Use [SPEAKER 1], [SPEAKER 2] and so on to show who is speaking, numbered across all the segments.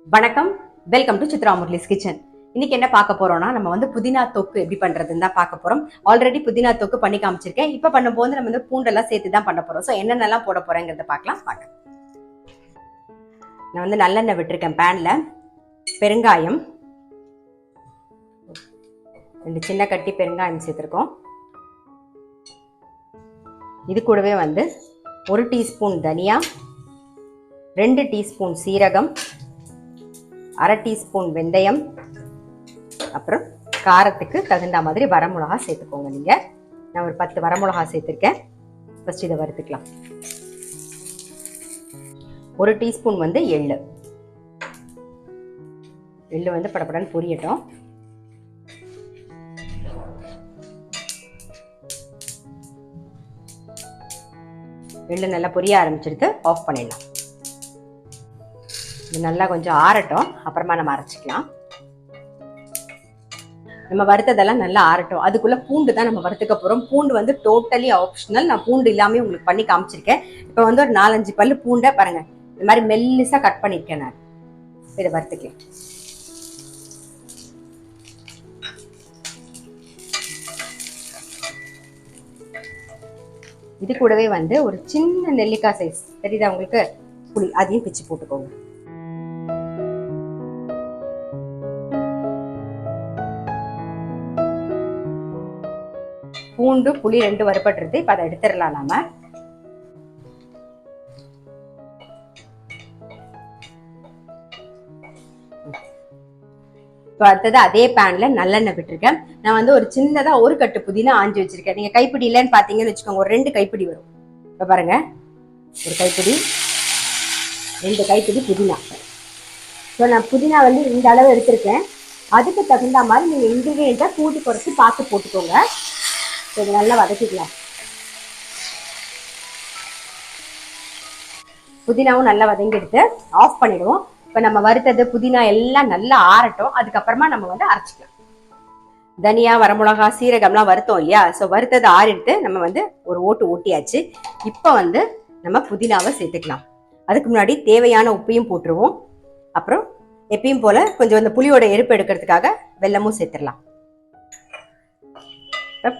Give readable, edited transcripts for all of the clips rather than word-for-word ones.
[SPEAKER 1] வணக்கம், welcome to Chitra Murali's kitchen. இன்னைக்கு என்ன பார்க்க போறோம்னா, நம்ம வந்து புதினா தொக்கு எப்படி பண்றதுன்னு தான் பார்க்க போறோம். ஆல்ரெடி புதினா தொக்கு பண்ணி காமிச்சிருக்கேன். இப்போ பண்ணும்போது நம்ம வந்து பூண்டெல்லாம் சேர்த்து தான் பண்ண போறோம். ஸோ என்னென்னலாம் போட போறேங்கிறத பார்க்கலாம் வாங்க. நான் வந்து நல்லெண்ணெய் விட்டுருக்கேன் பேன்ல. பெருங்காயம் 2 சின்ன கட்டி பெருங்காயம் சேர்த்துருக்கோம். இது கூடவே வந்து 1 டீஸ்பூன் தனியா, 2 டீஸ்பூன் சீரகம், 1/2 டீஸ்பூன் வெந்தயம், அப்புறம் காரத்துக்கு தகுந்த மாதிரி வரமிளகா சேர்த்துக்கோங்க. நீங்க நான் ஒரு 10 வரமிளகா சேர்த்துருக்கேன். ஃபர்ஸ்ட் இதை வறுத்துக்கலாம். 1 டீஸ்பூன் வந்து எள்ளு வந்து படப்படன்னு பொரியட்டும். எள்ளு நல்லா பொரிய ஆரம்பிச்சிடுது, ஆஃப் பண்ணிடலாம். இது நல்லா கொஞ்சம் ஆறட்டும், அப்புறமா நம்ம அரைச்சிக்கலாம். நம்ம வறுத்ததெல்லாம் நல்லா ஆறட்டும். அதுக்குள்ள பூண்டு தான் நம்ம வறுத்துக்க போறோம். பூண்டு வந்து டோட்டலி ஆப்ஷனல். நான் பூண்டு இல்லாமே உங்களுக்கு பண்ணி காமிச்சிருக்கேன். இப்போ வந்து ஒரு 4-5 பல்லு பூண்டை பாருங்க, இந்த மாதிரி மெல்லிசா கட் பண்ணிருக்கேன். நான் இதை வறுத்துக்கலாம். இது கூடவே வந்து ஒரு சின்ன நெல்லிக்காய் சைஸ் தெரியுதா உங்களுக்கு, புளி, அதையும் பிச்சு போட்டுக்கோங்க. பூண்டு புளி 2 வறுபட்டுருது. இப்ப அதை எடுத்துடலாம் நாம. இப்போ அடுத்தது அதே பேன்ல நல்லெண்ணெய் விட்டுருக்கேன். நான் வந்து ஒரு சின்னதா 1 கட்டு புதினா ஆஞ்சி வச்சிருக்கேன். நீங்க கைப்பிடி இல்லைன்னு பாத்தீங்கன்னு வச்சுக்கோங்க, ஒரு 2 கைப்பிடி வரும். இப்ப பாருங்க, ஒரு கைப்பிடி, 2 கைப்பிடி புதினா. ஸோ நான் புதினா வந்து இந்த அளவு எடுத்திருக்கேன். அதுக்கு தகுந்த மாதிரி நீங்க இன்கிரீடியன்ட்டை கூட்டி குறைச்சி பார்த்து போட்டுக்கோங்க. இது நல்லா வதக்கிக்கலாம். புதினாவும் நல்லா வதங்கி எடுத்து ஆஃப் பண்ணிடுவோம். இப்ப நம்ம வறுத்தது புதினா எல்லாம் நல்லா ஆறட்டும். அதுக்கப்புறமா நம்ம வந்து அரைச்சிக்கலாம். தனியா, வரமிளகா, சீரகம்லாம் வறுத்தோம் இல்லையா? ஸோ வறுத்தது ஆறிடுத்து நம்ம வந்து ஒரு ஓட்டு ஓட்டியாச்சு. இப்போ வந்து நம்ம புதினாவை சேர்த்துக்கலாம். அதுக்கு முன்னாடி தேவையான உப்பையும் போட்டுருவோம். அப்புறம் எப்பயும் போல கொஞ்சம் அந்த புளியோட எருப்பு எடுக்கிறதுக்காக வெல்லமும் சேர்த்துடலாம்.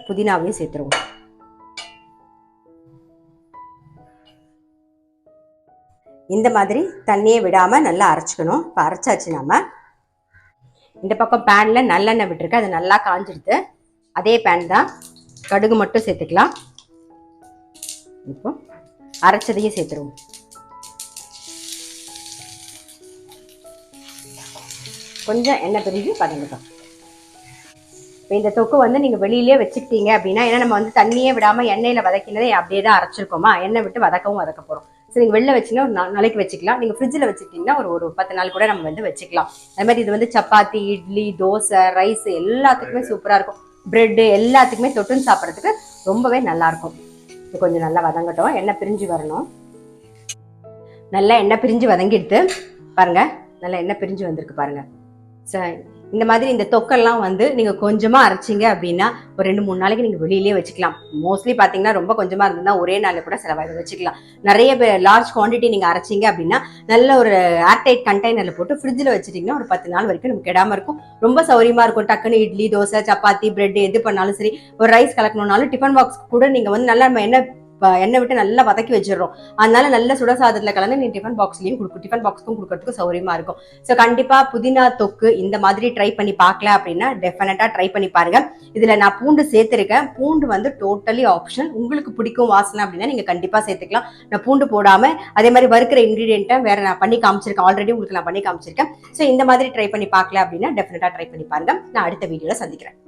[SPEAKER 1] புதினாவையும் சேர்த்துருவோம். இந்த மாதிரி தண்ணியை விடாம நல்லா அரைச்சிக்கணும். இப்போ அரைச்சாச்சு. நாம இந்த பக்கம் பேன்ல நல்லெண்ணெய் விட்டுருக்கு, அது நல்லா காஞ்சிடுது. அதே பேன் தான், கடுகு மட்டும் சேர்த்துக்கலாம். இப்போ அரைச்சதையும் சேர்த்துருவோம். கொஞ்சம் எண்ணெய் பிரிஞ்சு பதங்கட்டும். இப்போ இந்த தொக்கு வந்து நீங்க வெளியிலேயே வச்சுக்கிட்டீங்க அப்படின்னா, ஏன்னா நம்ம வந்து தண்ணியே விடாம எண்ணெயில வதக்கினதை அப்படியே தான் அரைச்சிருக்கோமா, எண்ணெய் விட்டு வதக்க போறோம். ஸோ நீங்கள் வெளில வச்சிங்கன்னா ஒரு 4 நாளைக்கு வச்சுக்கலாம். நீங்கள் ஃப்ரிட்ஜில் வச்சுக்கிட்டிங்கன்னா ஒரு 10 நாள் கூட நம்ம வந்து வச்சுக்கலாம். அது மாதிரி இது வந்து சப்பாத்தி, இட்லி, தோசை, ரைஸ் எல்லாத்துக்குமே சூப்பராக இருக்கும். பிரெட்டு எல்லாத்துக்குமே தொட்டுன்னு சாப்பிட்றதுக்கு ரொம்பவே நல்லாயிருக்கும். இது கொஞ்சம் நல்லா வதங்கட்டும், எண்ணெய் பிரிஞ்சு வரணும். நல்லா எண்ணெய் பிரிஞ்சு வதங்கிடுது பாருங்க, நல்லா எண்ணெய் பிரிஞ்சு வந்திருக்கு பாருங்க. சரி, இந்த மாதிரி இந்த தொக்கெல்லாம் வந்து நீங்க கொஞ்சமா அரைச்சிங்க அப்படின்னா ஒரு 2-3 நாளைக்கு நீங்க வெளியிலேயே வச்சுக்கலாம். மோஸ்ட்லி பாத்தீங்கன்னா ரொம்ப கொஞ்சமா இருந்தா ஒரே நாள்ல கூட செலவாக வச்சுக்கலாம். நிறைய லார்ஜ் குவான்டிட்டி நீங்க அரைச்சிங்க அப்படின்னா நல்ல ஒரு ஏர்டைட் கண்டெய்னர்ல போட்டு ஃப்ரிட்ஜில் வச்சுட்டீங்கன்னா ஒரு 10 நாள் வரைக்கும் நமக்கு கெடாம இருக்கும். ரொம்ப சௌரியமா இருக்கும். டக்குன்னு இட்லி, தோசை, சப்பாத்தி, பிரெட் எது பண்ணாலும் சரி, ஒரு ரைஸ் கலக்கணும்னாலும் டிஃபன் பாக்ஸ் கூட நீங்க வந்து நல்லா நம்ம எண்ணெய் விட்டு நல்லா வதக்கி வச்சிடறோம். அதனால நல்ல சுடசாதத்துல கலந்து நீ டிஃபன் பாக்ஸ்லயும் டிஃபன் பாக்ஸ்க்கும் கொடுக்கறதுக்கு சௌரியமா இருக்கும். ஸோ கண்டிப்பா புதினா தொக்கு இந்த மாதிரி ட்ரை பண்ணி பார்க்கல அப்படின்னா டெஃபினட்டா ட்ரை பண்ணி பாருங்க. இதுல நான் பூண்டு சேர்த்திருக்கேன். பூண்டு வந்து டோட்டலி ஆப்ஷன். உங்களுக்கு பிடிக்கும் வாசனை அப்படின்னா நீங்க கண்டிப்பா சேர்த்துக்கலாம். நான் பூண்டு போடாம அதே மாதிரி வறுக்கிற இன்கிரீடியன்ட்டை வேற நான் பண்ணி காமிச்சிருக்கேன். ஆல்ரெடி உங்களுக்கு நான் பண்ணி காமிச்சிருக்கேன். ஸோ இந்த மாதிரி ட்ரை பண்ணி பார்க்கல அப்படின்னா டெஃபினட்டா ட்ரை பண்ணி பாருங்க. நான் அடுத்த வீடியோல சந்திக்கிறேன்.